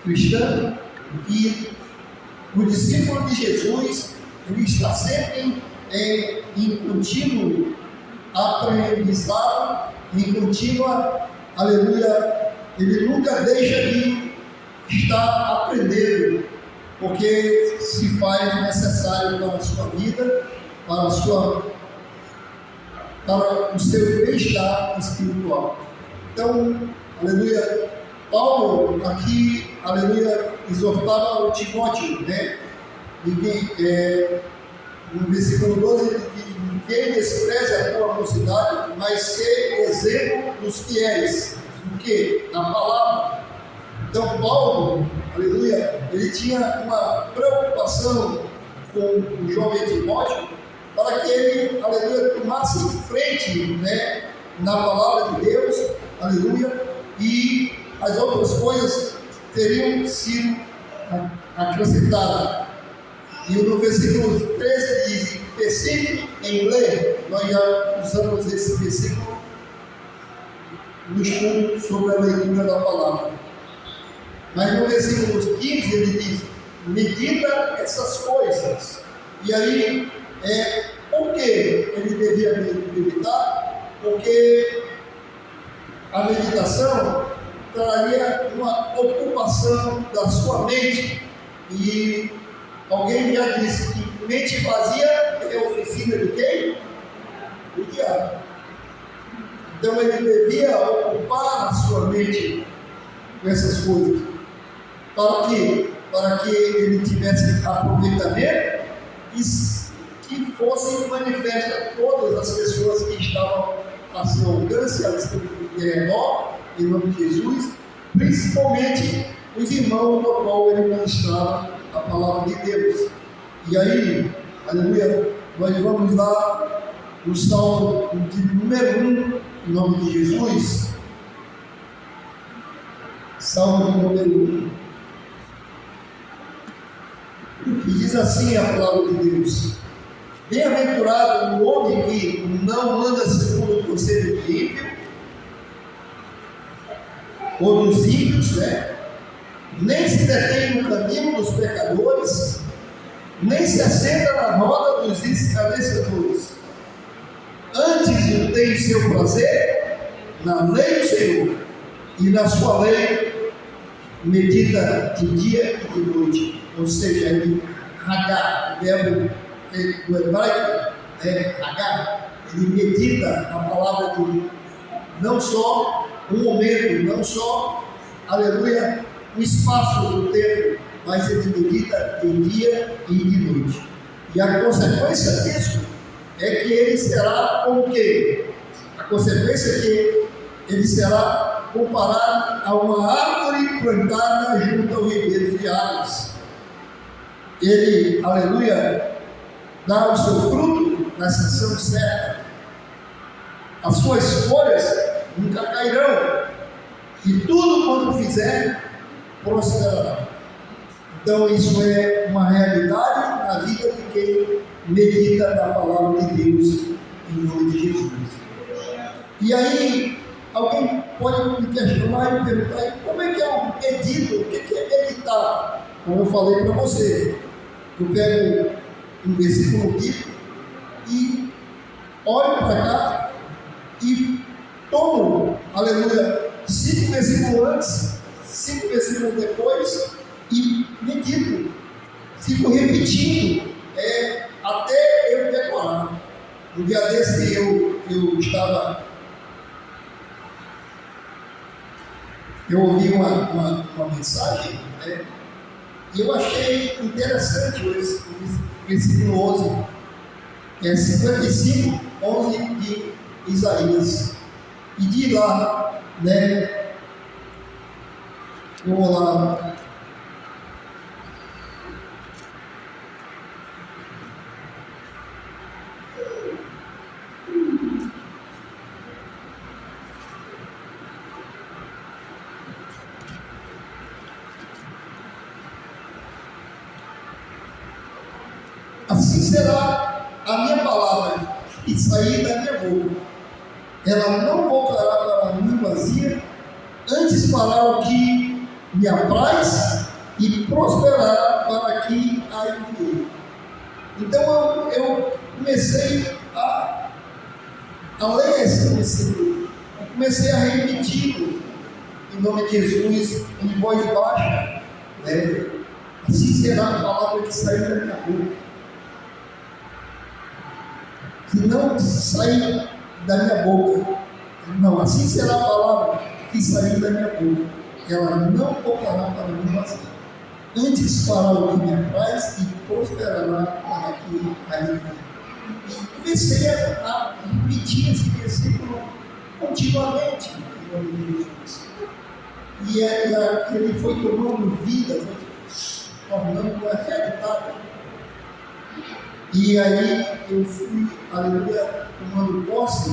cristã, e o discípulo de Jesus, ele está sempre em contínuo aprendizado, em contínua, aleluia, ele nunca deixa de estar aprendendo, porque se faz necessário para a sua vida, para o seu bem-estar espiritual. Então, aleluia, Paulo aqui, aleluia, exortava o Timóteo, né? No versículo 12 ele diz: ninguém despreze a tua mocidade, mas ser exemplo dos fiéis. O que? Na palavra. Então Paulo, aleluia, ele tinha uma preocupação com o jovem Timóteo, para que ele, aleluia, tomasse frente, né, na palavra de Deus, aleluia, e as outras coisas teriam sido acrescentadas. E no versículo 13 diz: persiste em ler. Nós já usamos esse versículo no estudo sobre a leitura da palavra. Mas no versículo 15 ele diz: medita essas coisas. E aí, por que ele devia meditar? Porque a meditação traria uma ocupação da sua mente. E alguém já disse que mente vazia é oficina de quem? Do diabo. Então ele devia ocupar a sua mente com essas coisas. Para quê? Para que ele tivesse aproveitamento e que fosse manifesta a todas as pessoas que estavam a seu alcance, a seu redor, em nome de Jesus, principalmente os irmãos do qual ele ministrava a palavra de Deus. E aí, aleluia, nós vamos lá no Salmo de número 1, em nome de Jesus. Salmo de número 1. E diz assim a palavra de Deus: bem-aventurado o homem que não anda segundo o conselho do ímpio, ou dos ímpios, né? Nem se detém no caminho dos pecadores, nem se assenta na roda dos escarnecedores. Antes tem seu prazer na lei do Senhor, e na sua lei medita de dia e de noite. Ou seja, ele Hagá, o verbo do hebraico, Hagá, ele medita a palavra de Deus, não só um momento, não só, aleluia, um espaço do tempo, mas ele medita de dia e de noite. E a consequência disso é que ele será como o quê? A consequência é que ele será comparado a uma árvore plantada junto ao ribeiro de águas. Ele, aleluia, dá o seu fruto na estação certa. As suas folhas nunca cairão, e tudo quanto fizer prosperará. Então isso é uma realidade na vida de quem medita na palavra de Deus em nome de Jesus. E aí alguém pode me questionar e me perguntar: como é que é o medito? O que é meditar? Como eu falei para você, eu pego um versículo bíblico e olho para cá e tomo, aleluia, 5 versículos antes, 5 versículos depois, e medito, fico repetindo até eu decorar. Um dia desse eu ouvi uma mensagem, né, e eu achei interessante esse versículo 11, 55, 11 de Isaías, e diz lá, né, vamos lá, assim será a minha palavra que sair da minha boca. Ela não voltará para mim vazia, antes fará o que me apraz e prosperar para que a enviei. Então eu comecei a ler esse versículo, eu comecei a repetir em nome de Jesus, em voz baixa, né? Assim será a palavra que sair da minha boca. Se não sair da minha boca, não, assim será a palavra que sair da minha boca. Ela não voltará para mim vazia. Antes fará o que me apraz e prosperará para que a envie. E comecei a repetir esse versículo continuamente, em nome de Jesus. E ele foi tomando vida, foi tornando uma realidade. E aí eu fui, aleluia, tomando posse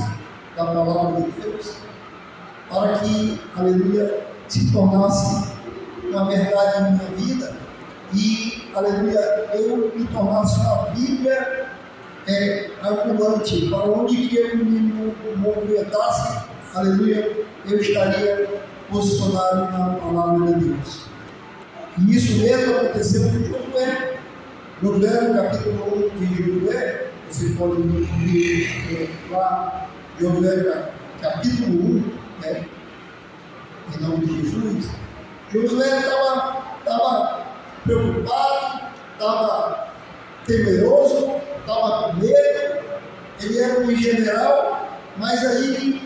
da palavra de Deus, para que, aleluia, se tornasse uma verdade em minha vida e, aleluia, eu me tornasse uma Bíblia ambulante, para onde que eu me movimentasse, aleluia, eu estaria posicionado na palavra de Deus. E isso mesmo aconteceu com Josué. Josué, no capítulo 1 de Josué, você pode ler lá, Josué, capítulo 1, né, em nome de Jesus. Josué estava preocupado, estava temeroso, estava com medo, ele era um general, mas aí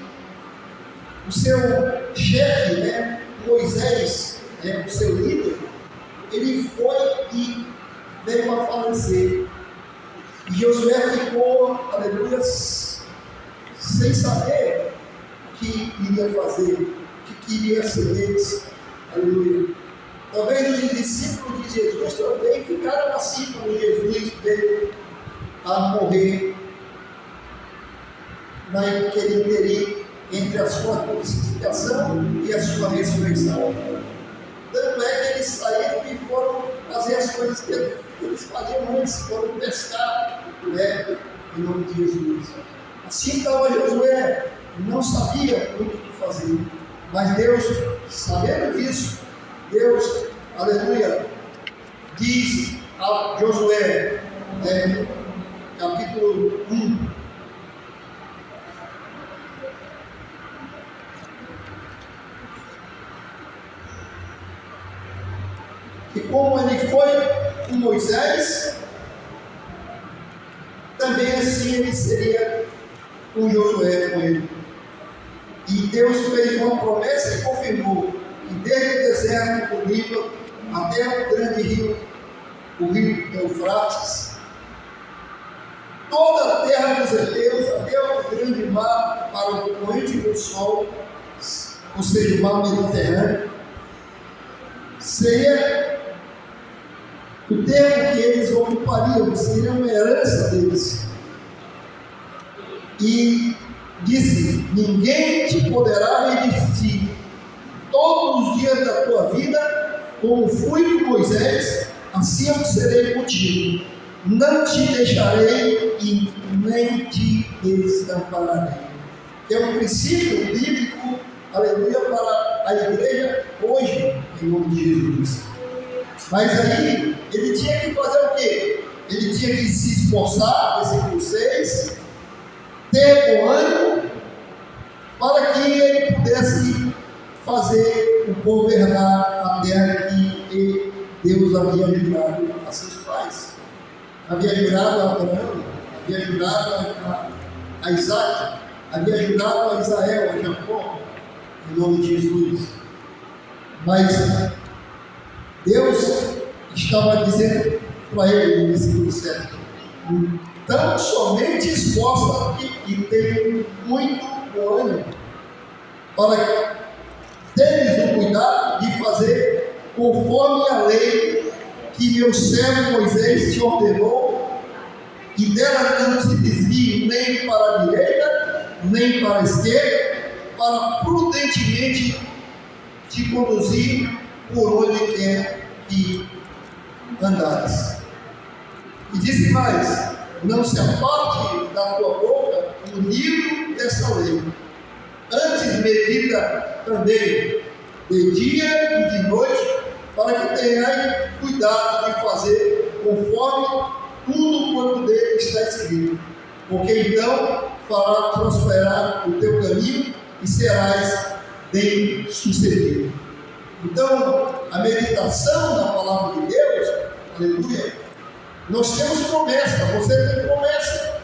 o seu chefe, né, Moisés, né, o seu líder, ele foi e veio a falecer. E Josué ficou, aleluia, sem saber o que iria fazer, o que iria ser deles, aleluia. Talvez os discípulos de Jesus também ficaram assim quando Jesus veio a morrer naquele interim entre a sua crucificação e a sua ressurreição. Tanto é que eles saíram e foram fazer as coisas que eles faziam antes, foram pescar, né, em nome de Jesus. Assim estava Josué, não sabia muito o que fazer, mas Deus, sabendo disso, Deus, aleluia, diz a Josué, né, capítulo 1, que como ele foi com Moisés, também assim ele seria com Josué, com ele. E Deus fez uma promessa e confirmou que desde o deserto do Líbano até o grande rio, o rio Eufrates, toda a terra dos heteus, até o grande mar para o poente do sol, ou seja, o mar Mediterrâneo, seria o tempo que eles ocupariam, seria uma herança deles. E disse: ninguém te poderá resistir todos os dias da tua vida, como fui com Moisés, assim eu serei contigo. Não te deixarei e nem te desampararei. Que é um princípio bíblico, aleluia, para a igreja hoje, em nome de Jesus. Mas aí, ele tinha que fazer o quê? Ele tinha que se esforçar, versículo 6, ter bom ânimo, para que ele pudesse fazer o governar a terra que Deus havia jurado a seus pais. Havia jurado a Abraão, havia jurado a Isaac, havia jurado a Israel, a Jacó, em nome de Jesus. Mas Deus estava dizendo para ele no versículo 7: então somente esforça-te e tem muito bom ânimo, para teres o cuidado de fazer conforme a lei que meu servo Moisés te ordenou, e dela não se desvie nem para a direita, nem para a esquerda, para prudentemente te conduzir por onde quer que andares. E disse mais: não se aparte da tua boca o livro desta lei, antes medita também, de dia e de noite, para que tenhais cuidado de fazer conforme tudo quanto dele está escrito, porque então fará prosperar o teu caminho e serás bem sucedido. Então, a meditação na palavra de Deus, aleluia, nós temos promessa, você tem promessa,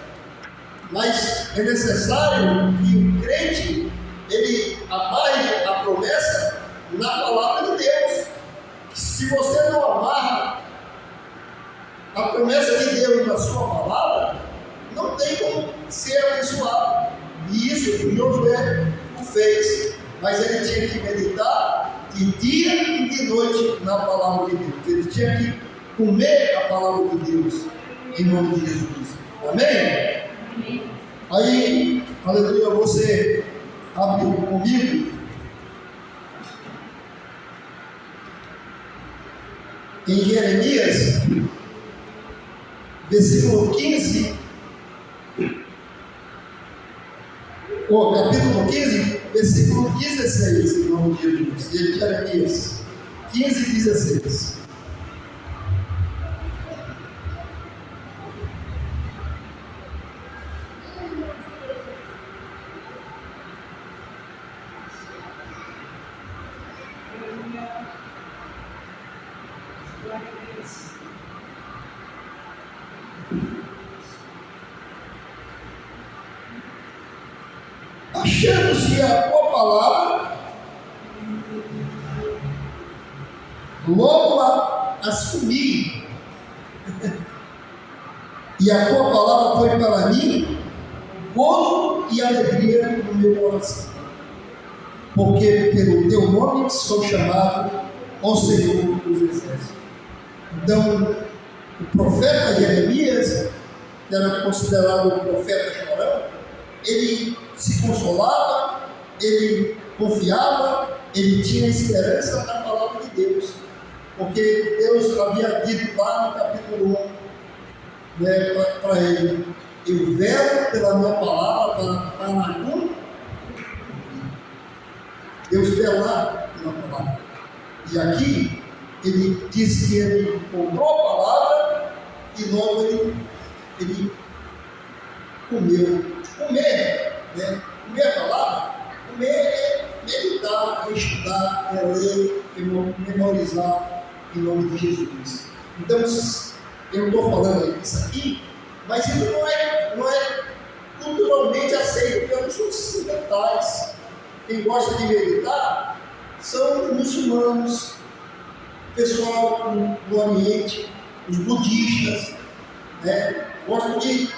mas é necessário que o crente, ele amarre a promessa na palavra de Deus. Se você não amarra a promessa de Deus na sua palavra, não tem como ser abençoado. E isso Josué o fez, mas ele tinha que meditar de dia e de noite na palavra de Deus. Ele tinha que comer a palavra de Deus, em nome de Jesus. Amém? Amém. Aí, aleluia, você abre comigo em Jeremias, versículo 15, capítulo 15, versículo 16, em nome de Jesus, de Jeremias 15, 16. Achando-se a tua palavra, logo a assumi, e a tua palavra foi para mim gozo e alegria no meu coração, porque pelo teu nome sou chamado ao Senhor dos Exércitos. Então, o profeta Jeremias, que era considerado o profeta chorão, ele se consolava, ele confiava, ele tinha esperança na palavra de Deus, porque Deus havia dito lá no capítulo 1, para ele: eu velo pela minha palavra para cumprir. Deus velar pela palavra. E aqui ele disse que ele encontrou a palavra e logo ele comeu. Comer, né? Comer a palavra, comer é meditar, é estudar, é ler, é memorizar em nome de Jesus. Então, eu não estou falando isso aqui, mas isso não é culturalmente aceito, porque são ocidentais. Quem gosta de meditar são os muçulmanos, o pessoal do Oriente, os budistas, né? Gostam de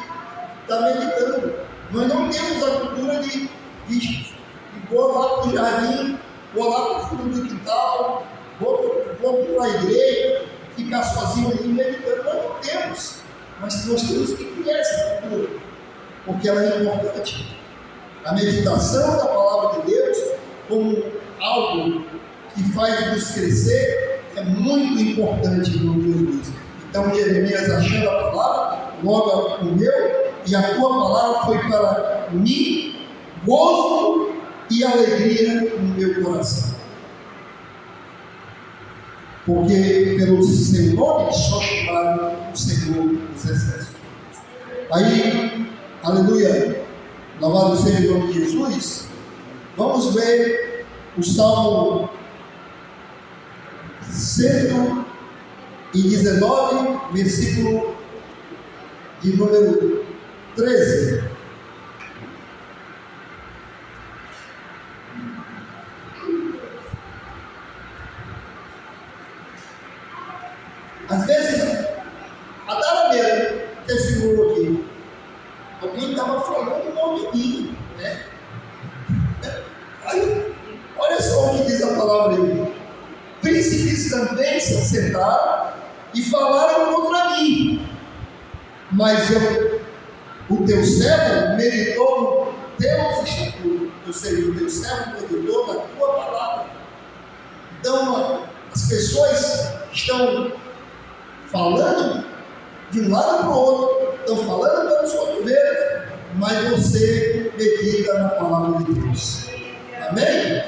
estar meditando. Nós não temos a cultura de vou lá para o jardim, vou lá para o fundo do quintal, vou para a igreja, ficar sozinho ali meditando. Nós não temos, mas nós temos que criar essa cultura, porque ela é importante. A meditação da palavra de Deus, como algo que faz nos crescer, é muito importante no nome de Jesus. Então, Jeremias, achando a palavra, logo a comeu, e a tua palavra foi para mim gozo e alegria no meu coração. Porque pelo seu nome só chamaram o Senhor dos Exércitos. Aí, aleluia, louvado seja o nome de Jesus. Vamos ver o Salmo 119, versículo de número 13. Às vezes, a Dara mesmo testemunhou aqui. Alguém estava falando mal de mim, né? Aí, olha só o que diz a palavra aí. Príncipes também se assentaram e falaram contra mim. Mas o teu servo meditou no teu estatuto, ou seja, o teu servo meditou na tua palavra. Então, as pessoas estão falando de um lado para o outro, estão falando pelos cotovelos, mas você medita na palavra de Deus. Amém?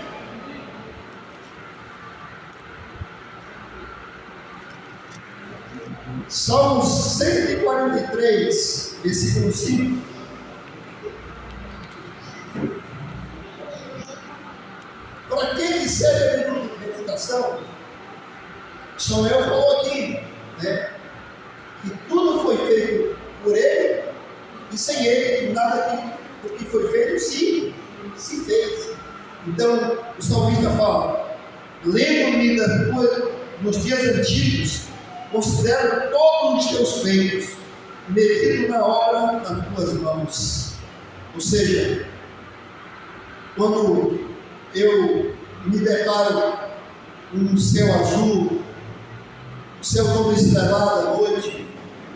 Salmo 143, versículo 5. Para que serve a meditação? Samuel falou aqui, né? Que tudo foi feito por ele, e sem ele, nada do que foi feito se fez. Então, o salmista fala: lembro-me nos dias antigos, considero todos os teus feitos, medito na obra das tuas mãos. Ou seja, quando eu me deparo com um céu azul, o céu todo estrelado à noite,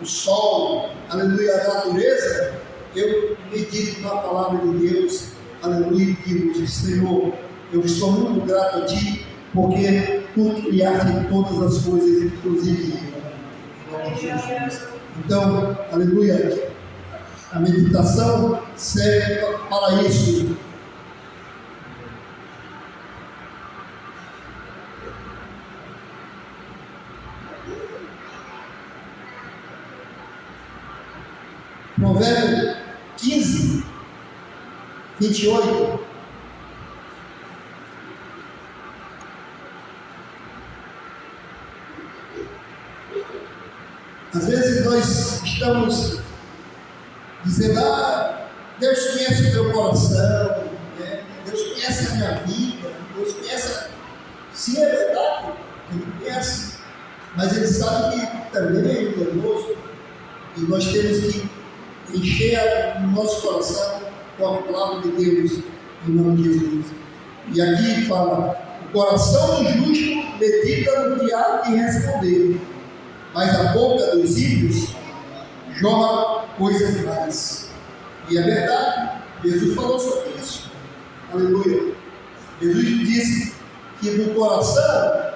o sol, aleluia, a natureza, eu medito na palavra de Deus, aleluia, e digo: Senhor, eu estou muito grato a Ti, porque Tu criaste todas as coisas, inclusive em nome de Jesus. Então, aleluia, a meditação serve para isso. Provérbio 15, 28. Às vezes nós estamos dizendo: Deus conhece o teu coração, né? Deus conhece a minha vida, Deus conhece. Sim, é verdade, Ele conhece, mas Ele sabe que também é enganoso, e nós temos que encher o nosso coração com a palavra de Deus, em nome de Jesus. E aqui fala: o coração do justo medita no que há de responder, mas a boca dos ímpios jorra coisas más. E é verdade, Jesus falou sobre isso. Aleluia. Jesus disse que do coração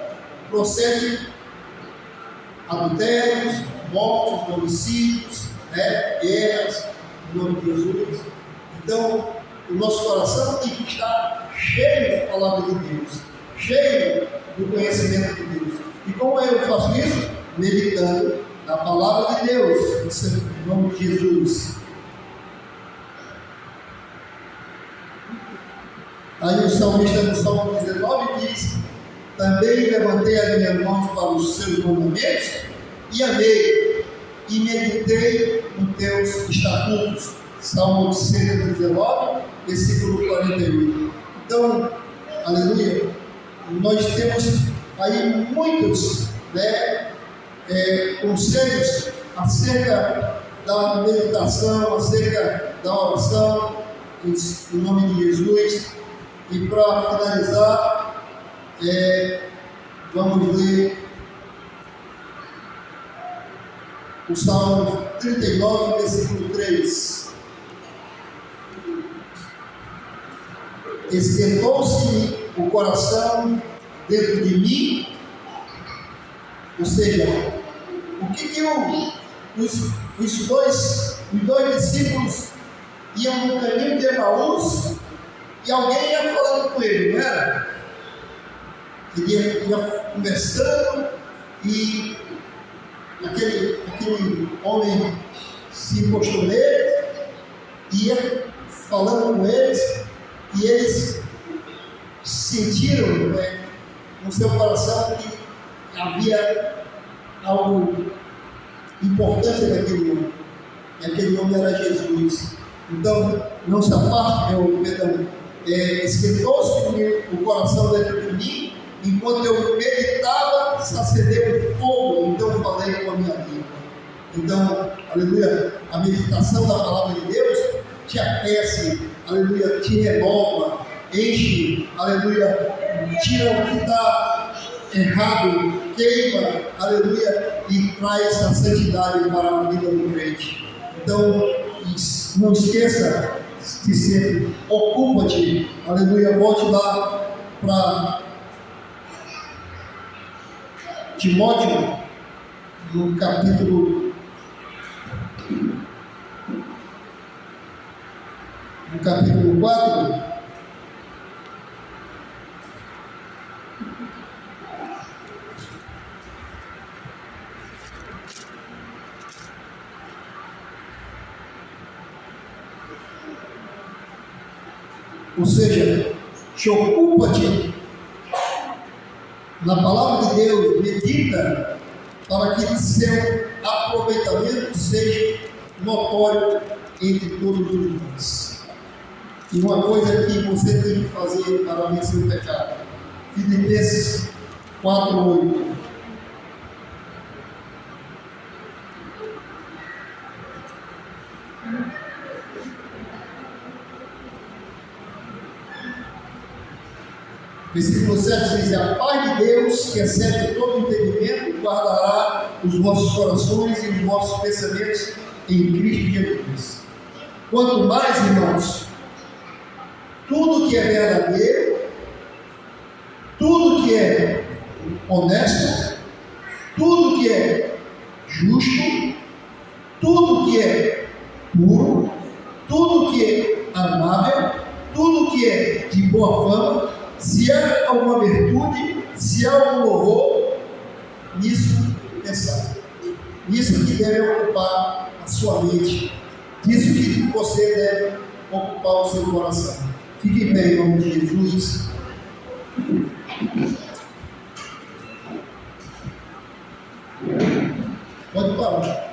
procede adultérios, mortes, homicídios, guerras, em nome de Jesus. Então, o nosso coração tem que estar cheio da palavra de Deus, cheio do conhecimento de Deus. E como eu faço isso? Meditando na palavra de Deus, em nome de Jesus. Aí o salmista no Salmo 19 diz: também levantei as minhas mãos para os seus mandamentos e amei, e meditei nos teus estatutos. Salmo 119, versículo 48. Então, aleluia, nós temos aí muitos conselhos acerca da meditação, acerca da oração, em nome de Jesus. E para finalizar, vamos ler o Salmo 39, versículo 3. Esquentou-se o coração dentro de mim. Ou seja, o que os dois discípulos iam no caminho de Emaús e alguém ia falando com ele, não era? Ele ia conversando e aquele homem se encostou neles, ia falando com eles, e eles sentiram no seu coração que havia algo importante naquele homem, e aquele homem era Jesus. Então, não se aparte, esquentou-se o coração dentro de mim, enquanto eu meditava, se acendeu o fogo, então eu falei com a minha língua. Então, aleluia, a meditação da palavra de Deus te aquece, aleluia, te renova, enche, aleluia, tira o que está errado, queima, aleluia, e traz a santidade para a vida do crente. Então, não esqueça de ser, ocupa-te, aleluia, volte lá para Timóteo, no capítulo 4. Ou seja, te ocupa-te na palavra de Deus, medita para que seu aproveitamento seja notório entre todos os homens. E uma coisa que você tem que fazer para vencer o pecado. Filipenses 4:8. Versículo 7 diz: a paz de Deus, que excede todo entendimento, guardará os vossos corações e os vossos pensamentos em Cristo Jesus. Quanto mais, irmãos, tudo que é verdadeiro, tudo que é honesto, tudo que é justo, tudo que é puro, tudo que é amável, tudo que é de boa fama, se há alguma virtude, se há algum louvor, nisso pensar. Nisso que deve ocupar a sua mente. Disso que você deve ocupar o seu coração. Fique em pé em nome de Jesus. Pode parar.